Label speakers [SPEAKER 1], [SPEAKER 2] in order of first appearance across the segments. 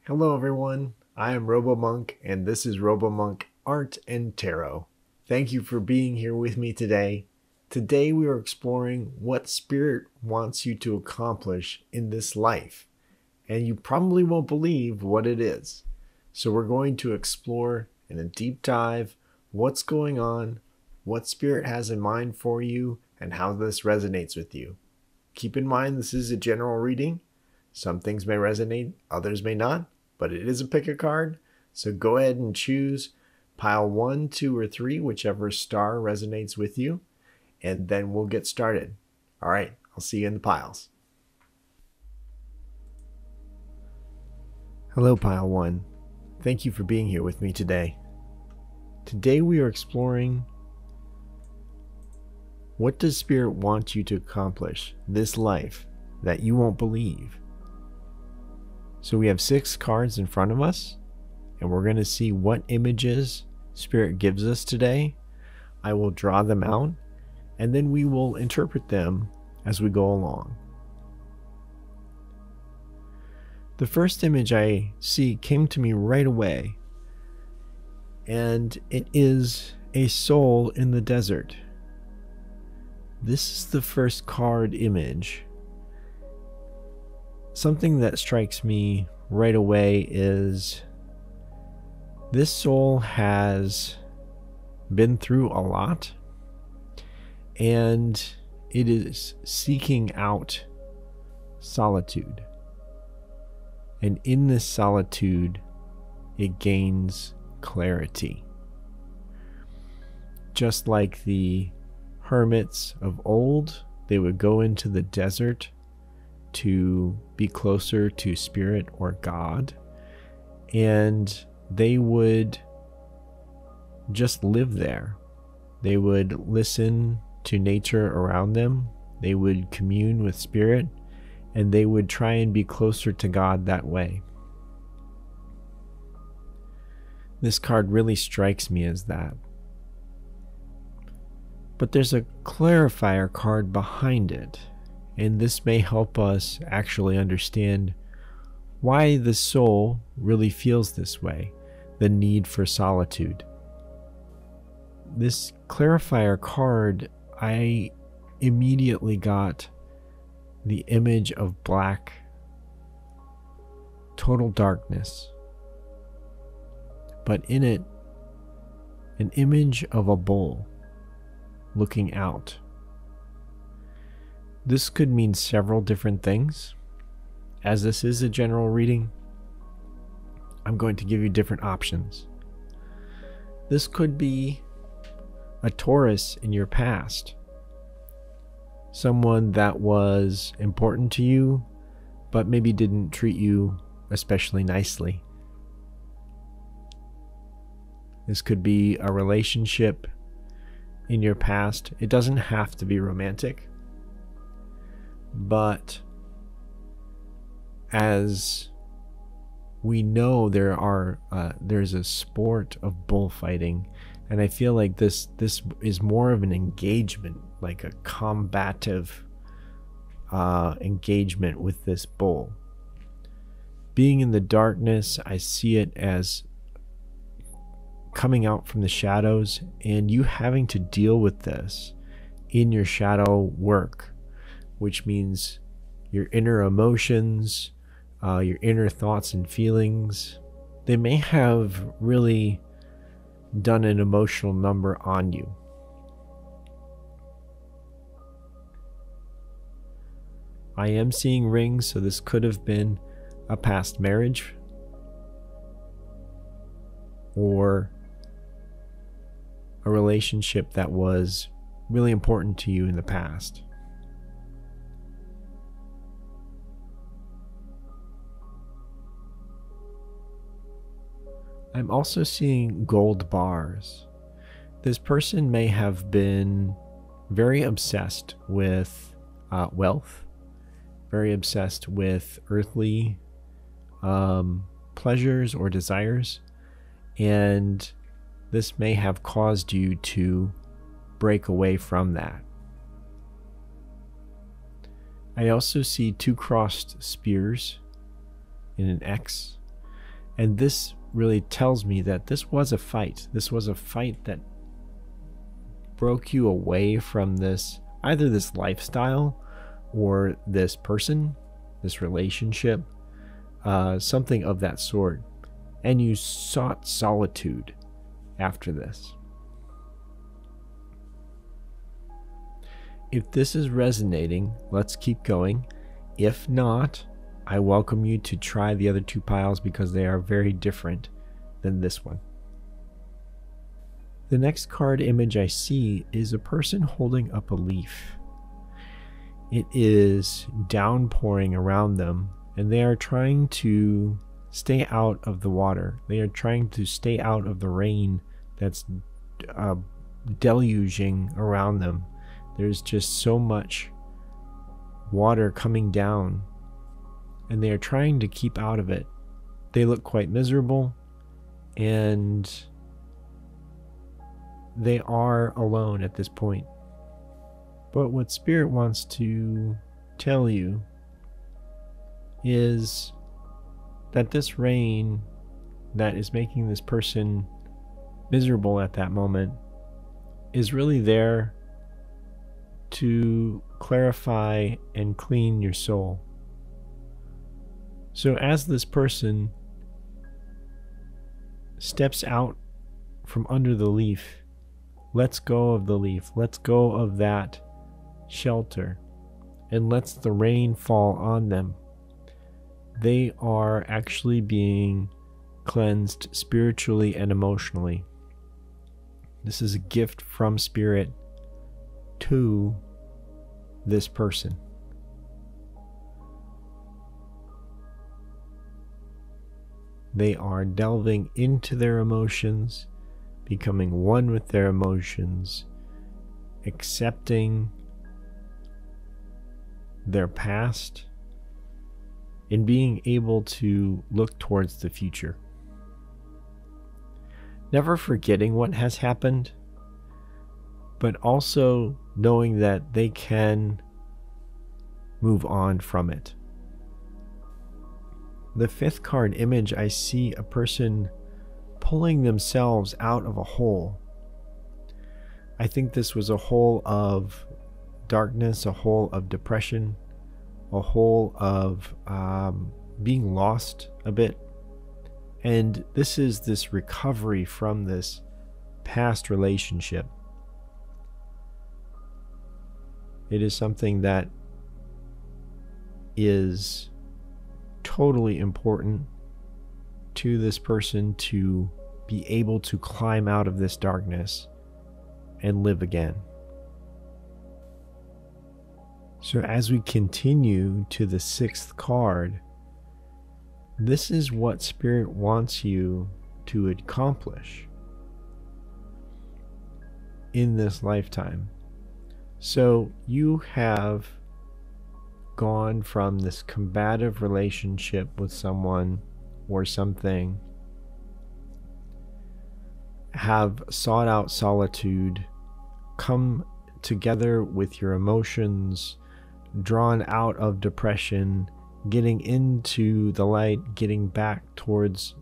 [SPEAKER 1] Hello everyone, I am RoboMonk and this is RoboMonk Art and Tarot. Thank you for being here with me today. Today we are exploring what spirit wants you to accomplish in this life, and you probably won't believe what it is. So we're going to explore in a deep dive what's going on, what spirit has in mind for you, and how this resonates with you. Keep in mind this is a general reading. Some things may resonate, others may not, but it is a pick a card. So go ahead and choose pile 1, 2, or 3, whichever star resonates with you, and then we'll get started. All right, I'll see you in the piles. Hello, pile 1. Thank you for being here with me today. Today we are exploring what does Spirit want you to accomplish this life that you won't believe. So we have 6 cards in front of us, and we're going to see what images Spirit gives us today. I will draw them out, and then we will interpret them as we go along. The first image I see came to me right away, and it is a soul in the desert. This is the first card image. Something that strikes me right away is this soul has been through a lot, and it is seeking out solitude. And in this solitude, it gains clarity. Just like the hermits of old, they would go into the desert to be closer to Spirit or God, and they would just live there. They would listen to nature around them, they would commune with Spirit, and they would try and be closer to God that way. This card really strikes me as that. But there's a clarifier card behind it, and this may help us actually understand why the soul really feels this way, the need for solitude. This clarifier card, I immediately got the image of black, total darkness, but in it, an image of a bull looking out. This could mean several different things. As this is a general reading, I'm going to give you different options. This could be a Taurus in your past. Someone that was important to you, but maybe didn't treat you especially nicely. This could be a relationship in your past. It doesn't have to be romantic. But as we know, there's a sport of bullfighting, and I feel like this is more of an engagement, like a combative engagement with this bull. Being in the darkness, I see it as coming out from the shadows, and you having to deal with this in your shadow work, which means your inner emotions, your inner thoughts and feelings, they may have really done an emotional number on you. I am seeing rings, so this could have been a past marriage or a relationship that was really important to you in the past. I'm also seeing gold bars. This person may have been very obsessed with wealth, very obsessed with earthly pleasures or desires, and this may have caused you to break away from that. I also see 2 crossed spears in an X. And this really tells me that this was a fight. This was a fight that broke you away from this, either this lifestyle or this person, this relationship, something of that sort. And you sought solitude after this. If this is resonating, let's keep going. If not, I welcome you to try the other two piles because they are very different than this one. The next card image I see is a person holding up a leaf. It is downpouring around them, and they are trying to stay out of the water. They are trying to stay out of the rain that's deluging around them. There's just so much water coming down, and they are trying to keep out of it. They look quite miserable, and they are alone at this point. But what Spirit wants to tell you is that this rain that is making this person miserable at that moment is really there to clarify and clean your soul. So as this person steps out from under the leaf, lets go of the leaf, lets go of that shelter, and lets the rain fall on them, they are actually being cleansed spiritually and emotionally. This is a gift from Spirit to this person. They are delving into their emotions, becoming one with their emotions, accepting their past, and being able to look towards the future. Never forgetting what has happened, but also knowing that they can move on from it. The fifth card image, I see a person pulling themselves out of a hole. I think this was a hole of darkness, a hole of depression, a hole of being lost a bit. And this is this recovery from this past relationship. It is something that is totally important to this person to be able to climb out of this darkness and live again. So as we continue to the sixth card, this is what Spirit wants you to accomplish in this lifetime. So you have gone from this combative relationship with someone or something, have sought out solitude, come together with your emotions, drawn out of depression, getting into the light, getting back towards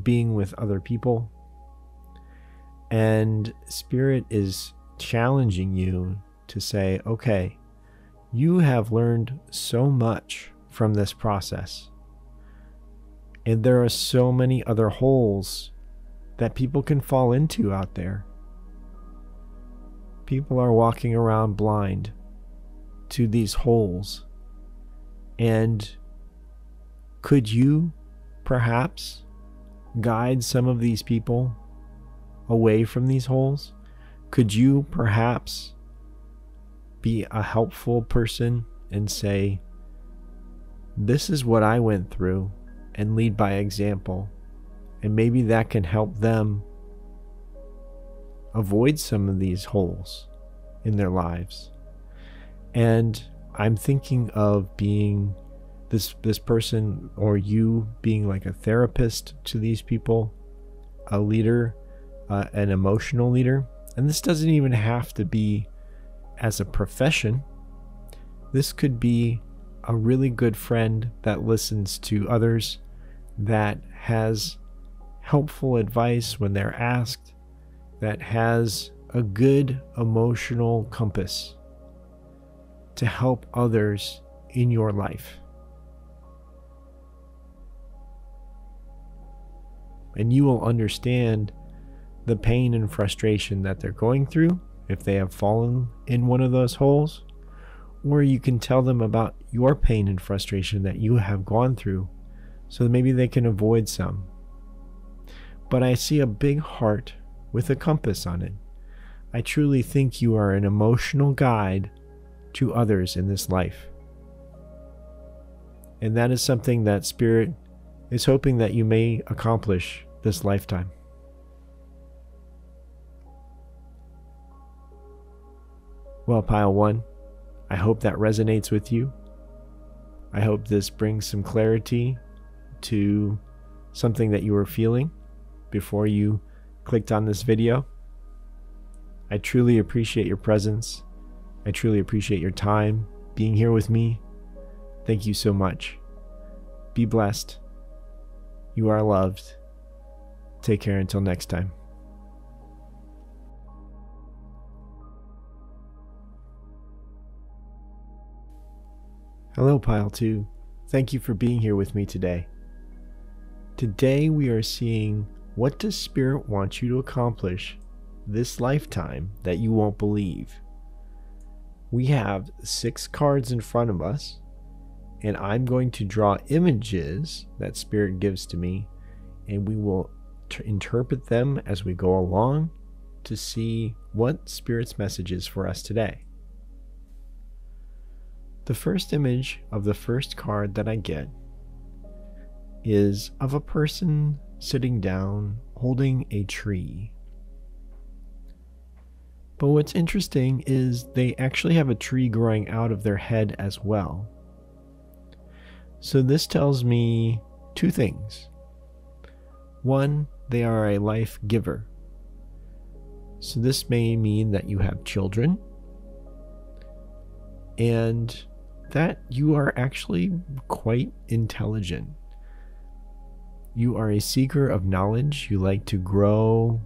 [SPEAKER 1] being with other people. And Spirit is challenging you to say, okay, you have learned so much from this process. And there are so many other holes that people can fall into out there. People are walking around blind to these holes. And could you perhaps guide some of these people away from these holes? Could you perhaps be a helpful person and say, this is what I went through, and lead by example? And maybe that can help them avoid some of these holes in their lives. And I'm thinking of being this person, or you being like a therapist to these people, a leader, an emotional leader. And this doesn't even have to be as a profession. This could be a really good friend that listens to others, that has helpful advice when they're asked, that has a good emotional compass to help others in your life. And you will understand the pain and frustration that they're going through if they have fallen in one of those holes, or you can tell them about your pain and frustration that you have gone through so that maybe they can avoid some. But I see a big heart with a compass on it. I truly think you are an emotional guide to others in this life. And that is something that Spirit is hoping that you may accomplish this lifetime. Well, Pile 1, I hope that resonates with you. I hope this brings some clarity to something that you were feeling before you clicked on this video. I truly appreciate your presence. I truly appreciate your time being here with me. Thank you so much. Be blessed. You are loved. Take care until next time. Hello, Pile 2. Thank you for being here with me today. Today we are seeing, what does Spirit want you to accomplish this lifetime that you won't believe? We have 6 cards in front of us, and I'm going to draw images that Spirit gives to me, and we will interpret them as we go along to see what Spirit's message is for us today. The first image of the first card that I get is of a person sitting down holding a tree. But what's interesting is they actually have a tree growing out of their head as well. So this tells me 2 things. One, they are a life giver. So this may mean that you have children, and that you are actually quite intelligent. You are a seeker of knowledge. You like to grow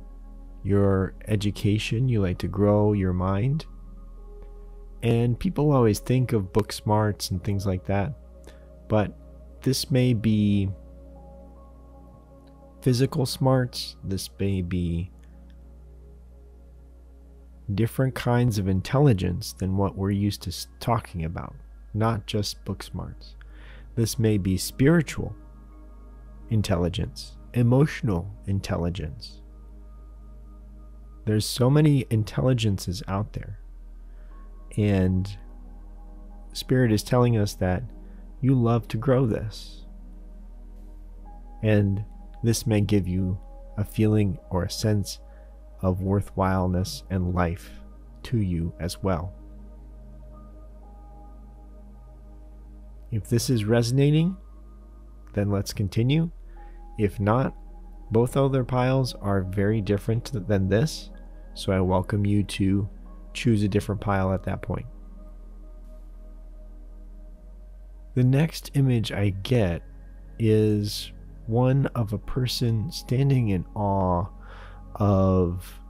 [SPEAKER 1] your education. You like to grow your mind. And people always think of book smarts and things like that. But this may be physical smarts. This may be different kinds of intelligence than what we're used to talking about. Not just book smarts. This may be spiritual intelligence, emotional intelligence. There's so many intelligences out there. And Spirit is telling us that you love to grow this. And this may give you a feeling or a sense of worthwhileness and life to you as well. If this is resonating, then let's continue. If not, both other piles are very different than this, so I welcome you to choose a different pile at that point. The next image I get is one of a person standing in awe of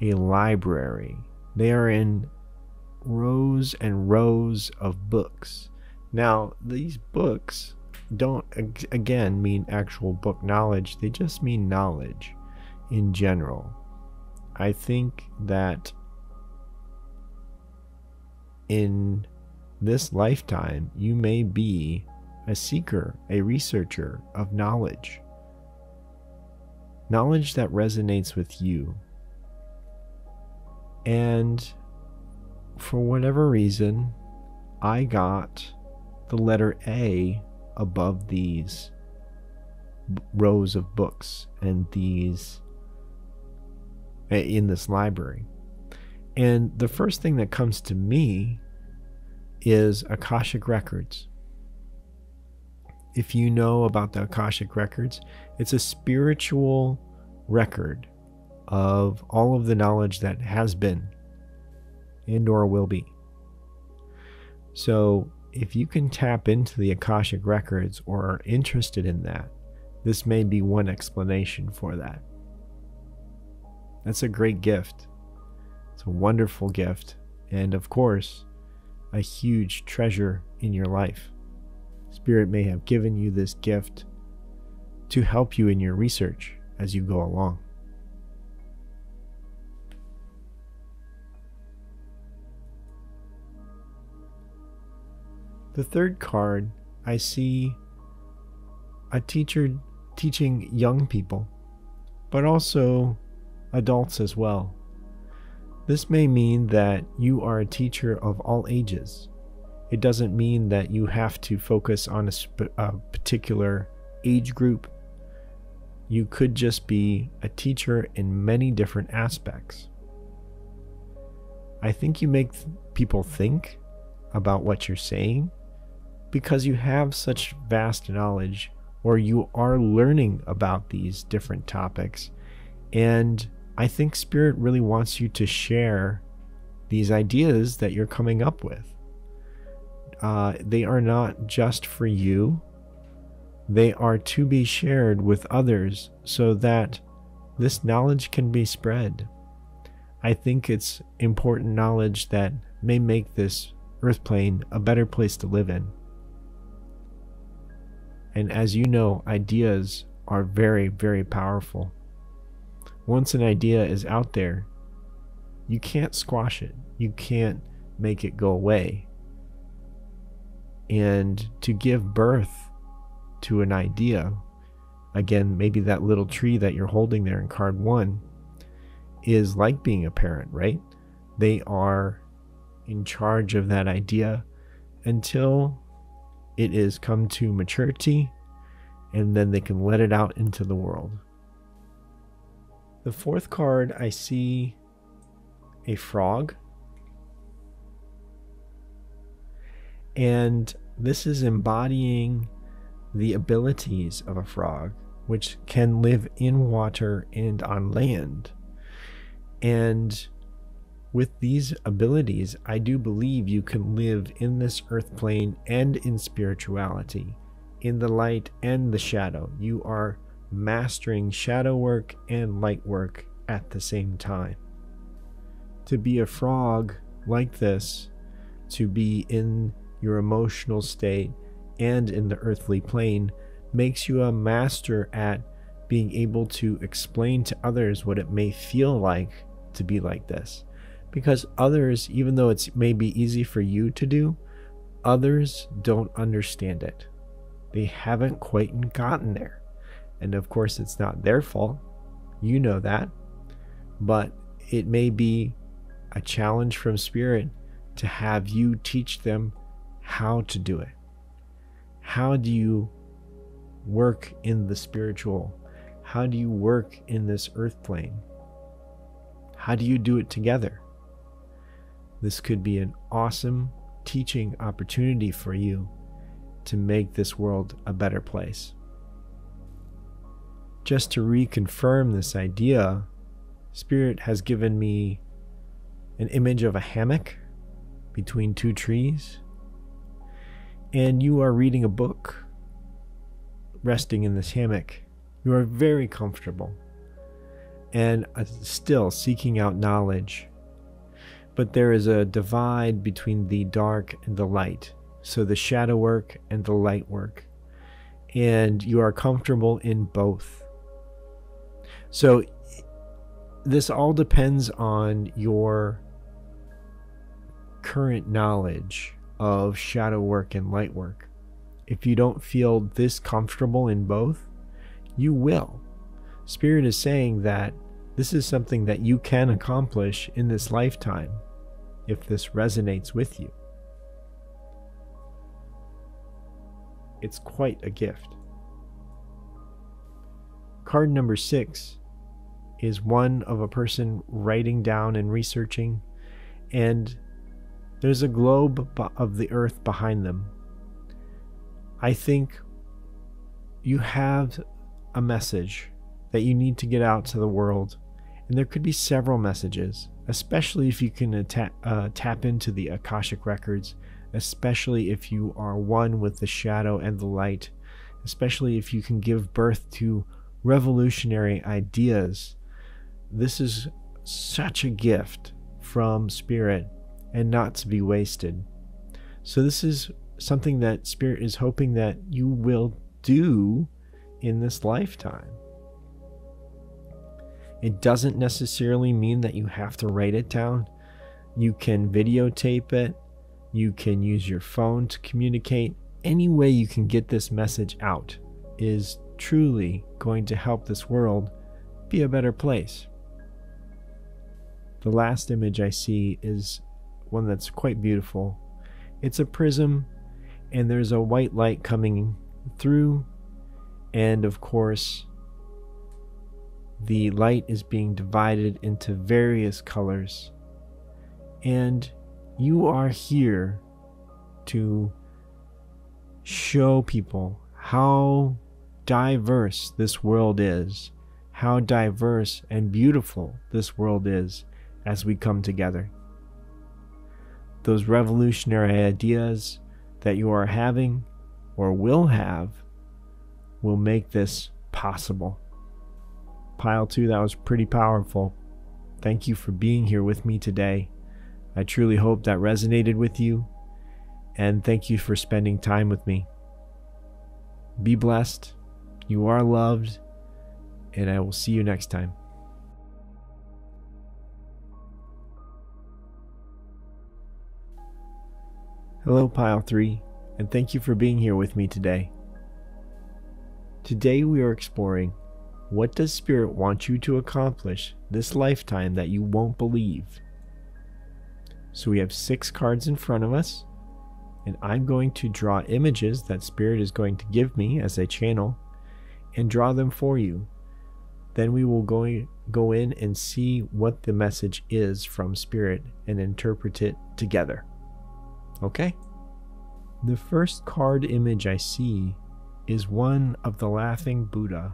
[SPEAKER 1] a library. They are in rows and rows of books. Now, these books don't, again, mean actual book knowledge. They just mean knowledge in general. I think that in this lifetime, you may be a seeker, a researcher of knowledge. Knowledge that resonates with you. And for whatever reason, I got the letter A above these rows of books and these in this library. And the first thing that comes to me is Akashic Records. If you know about the Akashic Records, it's a spiritual record of all of the knowledge that has been and or will be. So if you can tap into the Akashic Records or are interested in that, This may be one explanation for that. That's a great gift. It's a wonderful gift, and of course, a huge treasure in your life. Spirit may have given you this gift to help you in your research as you go along. The third card, I see a teacher teaching young people, but also adults as well. This may mean that you are a teacher of all ages. It doesn't mean that you have to focus on a particular age group. You could just be a teacher in many different aspects. I think you make people think about what you're saying because you have such vast knowledge, or you are learning about these different topics. And I think Spirit really wants you to share these ideas that you're coming up with. They are not just for you. They are to be shared with others so that this knowledge can be spread. I think it's important knowledge that may make this earth plane a better place to live in. And as you know, ideas are very, very powerful. Once an idea is out there, you can't squash it. You can't make it go away. And to give birth to an idea, again, maybe that little tree that you're holding there in card 1 is like being a parent, right? They are in charge of that idea until it is come to maturity, and then they can let it out into the world. The fourth card, I see a frog. And this is embodying the abilities of a frog, which can live in water and on land. And with these abilities, I do believe you can live in this earth plane and in spirituality, in the light and the shadow. You are mastering shadow work and light work at the same time. To be a frog like this, to be in your emotional state and in the earthly plane, makes you a master at being able to explain to others what it may feel like to be like this. Because others, even though it's maybe easy for you to do, others don't understand it. They haven't quite gotten there. And of course, it's not their fault. You know that. But it may be a challenge from Spirit to have you teach them how to do it. How do you work in the spiritual? How do you work in this earth plane? How do you do it together? This could be an awesome teaching opportunity for you to make this world a better place. Just to reconfirm this idea, Spirit has given me an image of a hammock between two trees, and you are reading a book, resting in this hammock. You are very comfortable and still seeking out knowledge. But there is a divide between the dark and the light, so the shadow work and the light work, and you are comfortable in both. So this all depends on your current knowledge of shadow work and light work. If you don't feel this comfortable in both, you will. Spirit is saying that this is something that you can accomplish in this lifetime if this resonates with you. It's quite a gift. Card number 6 is one of a person writing down and researching, and there's a globe of the earth behind them. I think you have a message that you need to get out to the world, and there could be several messages, especially if you can tap into the Akashic records, especially if you are one with the shadow and the light, especially if you can give birth to revolutionary ideas. This is such a gift from Spirit and not to be wasted. So this is something that Spirit is hoping that you will do in this lifetime. It doesn't necessarily mean that you have to write it down. You can videotape it. You can use your phone to communicate. Any way you can get this message out is truly going to help this world be a better place. The last image I see is one that's quite beautiful. It's a prism, and there's a white light coming through, and of course the light is being divided into various colors, and you are here to show people how diverse this world is, how diverse and beautiful this world is as we come together. Those revolutionary ideas that you are having or will have will make this possible. Pile 2, that was pretty powerful. Thank you for being here with me today. I truly hope that resonated with you, and thank you for spending time with me. Be blessed. You are loved, and I will see you next time. Hello, Pile 3, and thank you for being here with me today. Today we are exploring, what does Spirit want you to accomplish this lifetime that you won't believe? So we have 6 cards in front of us, and I'm going to draw images that Spirit is going to give me as I channel, and draw them for you. Then we will go in and see what the message is from Spirit and interpret it together. Okay? The first card image I see is one of the Laughing Buddha.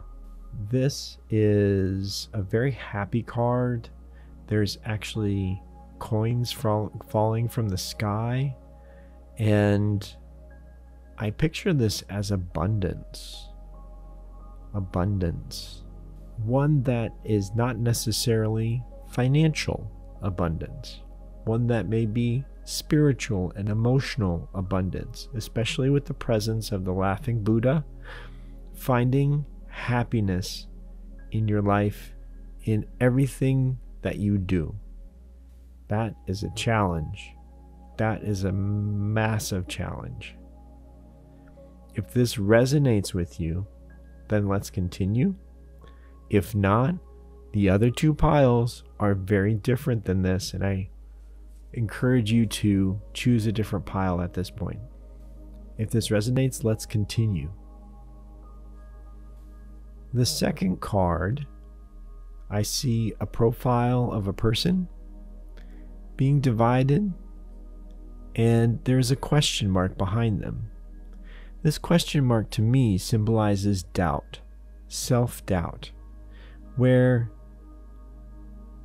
[SPEAKER 1] This is a very happy card. There's actually coins falling from the sky, and I picture this as abundance. Abundance. One that is not necessarily financial abundance. One that may be spiritual and emotional abundance, especially with the presence of the Laughing Buddha. Finding happiness in your life, in everything that you do. That is a challenge. That is a massive challenge. If this resonates with you, then let's continue. If not, the other 2 piles are very different than this, and I encourage you to choose a different pile at this point. If this resonates, let's continue. The second card, I see a profile of a person being divided, and there's a question mark behind them. This question mark to me symbolizes doubt, self-doubt, where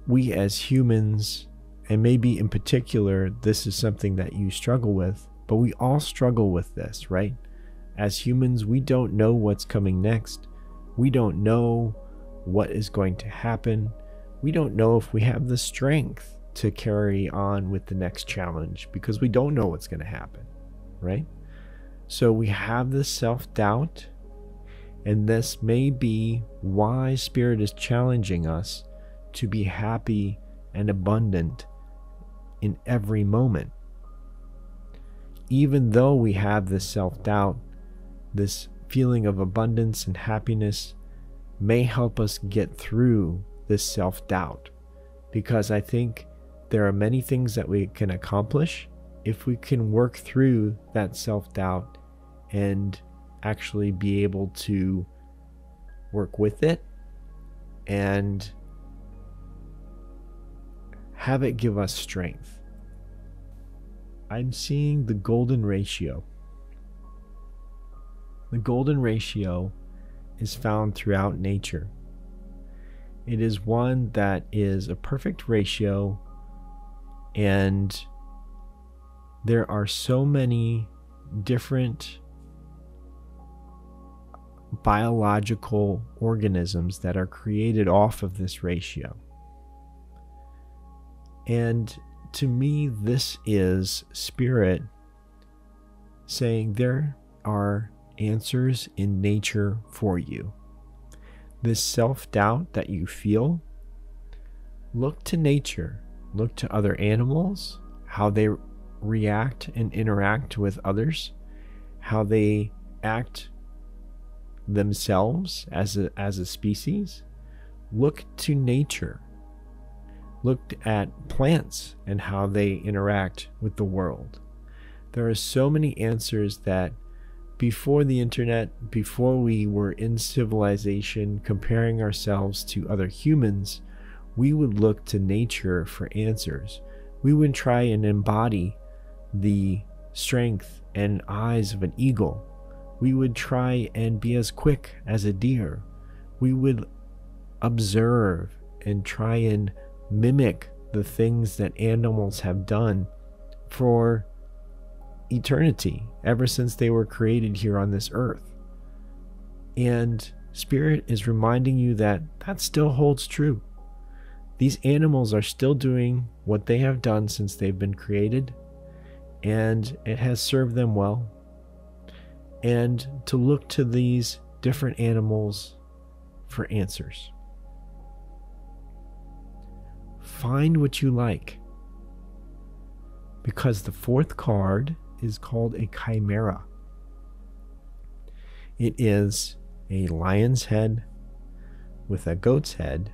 [SPEAKER 1] we as humans, and maybe in particular this is something that you struggle with, but we all struggle with this, right? As humans, we don't know what's coming next. We don't know what is going to happen. We don't know if we have the strength to carry on with the next challenge because we don't know what's going to happen, right? So we have this self-doubt, and this may be why Spirit is challenging us to be happy and abundant in every moment. Even though we have this self-doubt, this feeling of abundance and happiness may help us get through this self-doubt, because I think there are many things that we can accomplish if we can work through that self-doubt and actually be able to work with it and have it give us strength. I'm seeing the golden ratio. The golden ratio is found throughout nature. It is one that is a perfect ratio, and there are so many different biological organisms that are created off of this ratio. And to me, this is spirit saying there are answers in nature for you. This self-doubt that you feel, look to nature, look to other animals, how they react and interact with others, how they act themselves as a species. Look to nature. Look at plants and how they interact with the world. There are so many answers that before the internet, before we were in civilization comparing ourselves to other humans, we would look to nature for answers. We would try and embody the strength and eyes of an eagle. We would try and be as quick as a deer. We would observe and try and mimic the things that animals have done for eternity, ever since they were created here on this earth. And Spirit is reminding you that that still holds true. These animals are still doing what they have done since they've been created, and it has served them well. And to look to these different animals for answers. Find what you like, because the fourth card is called a chimera. It is a lion's head with a goat's head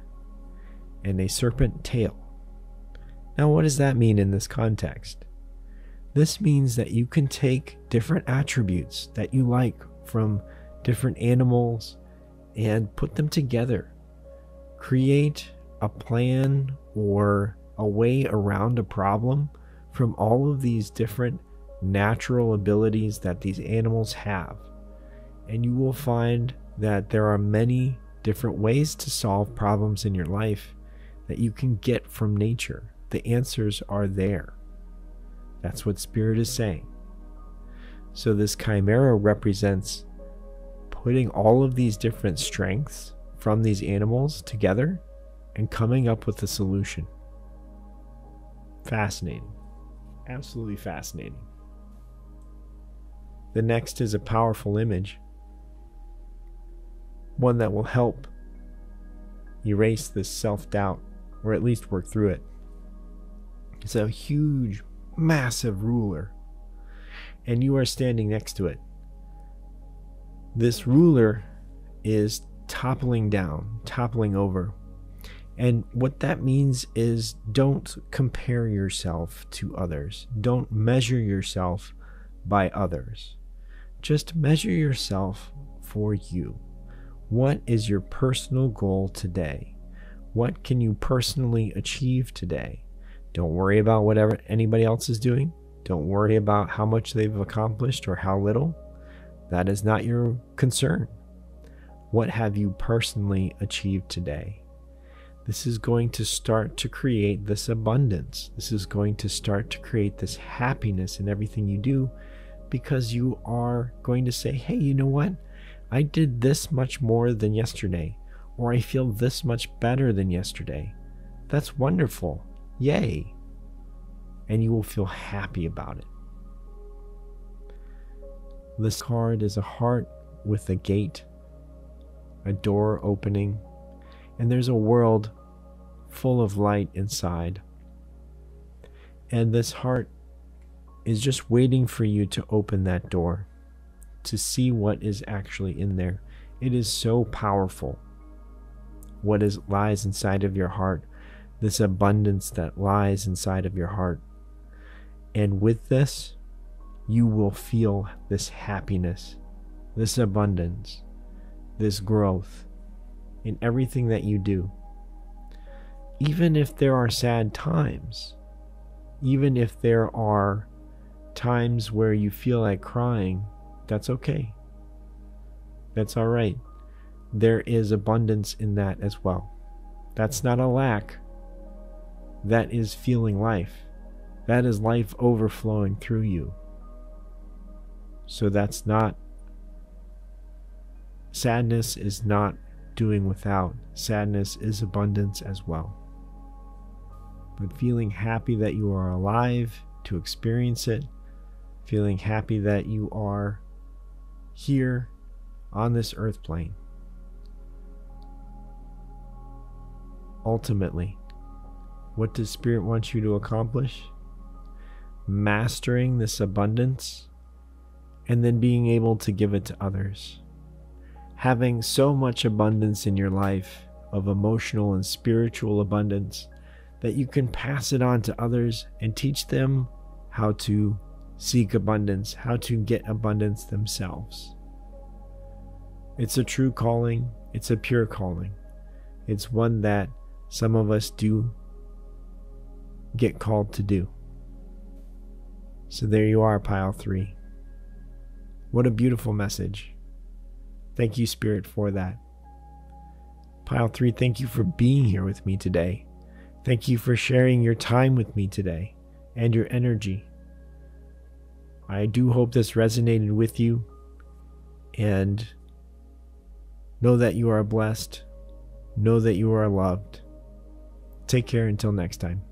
[SPEAKER 1] and a serpent tail. Now, what does that mean in this context? This means that you can take different attributes that you like from different animals and put them together. Create a plan or a way around a problem from all of these different natural abilities that these animals have. And you will find that there are many different ways to solve problems in your life that you can get from nature. The answers are there. That's what Spirit is saying. So this chimera represents putting all of these different strengths from these animals together and coming up with a solution. Fascinating. Absolutely fascinating. The next is a powerful image. One that will help erase this self-doubt, or at least work through it. It's a huge, massive ruler, and you are standing next to it. This ruler is toppling down, toppling over. And what that means is don't compare yourself to others. Don't measure yourself by others. Just measure yourself for you. What is your personal goal today? What can you personally achieve today? Don't worry about whatever anybody else is doing. Don't worry about how much they've accomplished or how little. That is not your concern. What have you personally achieved today? This is going to start to create this abundance. This is going to start to create this happiness in everything you do, because you are going to say, hey, you know what? I did this much more than yesterday, or I feel this much better than yesterday. That's wonderful. Yay. And you will feel happy about it. This card is a heart with a gate, a door opening, and there's a world full of light inside. And this heart is just waiting for you to open that door, to see what is actually in there. It is so powerful. What lies inside of your heart, this abundance that lies inside of your heart. And with this, you will feel this happiness, this abundance, this growth in everything that you do. Even if there are sad times, even if there are times where you feel like crying, that's okay. That's all right. There is abundance in that as well. That's not a lack. That is feeling life. That is life overflowing through you. So that's not sadness is not doing without. Sadness is abundance as well. But feeling happy that you are alive to experience it, feeling happy that you are here on this earth plane. Ultimately, what does Spirit want you to accomplish? Mastering this abundance and then being able to give it to others. Having so much abundance in your life of emotional and spiritual abundance that you can pass it on to others and teach them how to seek abundance, how to get abundance themselves. It's a true calling. It's a pure calling. It's one that some of us do get called to do. So there you are, Pile 3. What a beautiful message. Thank you, Spirit, for that. Pile 3, thank you for being here with me today. Thank you for sharing your time with me today and your energy. I do hope this resonated with you, and know that you are blessed. Know that you are loved. Take care until next time.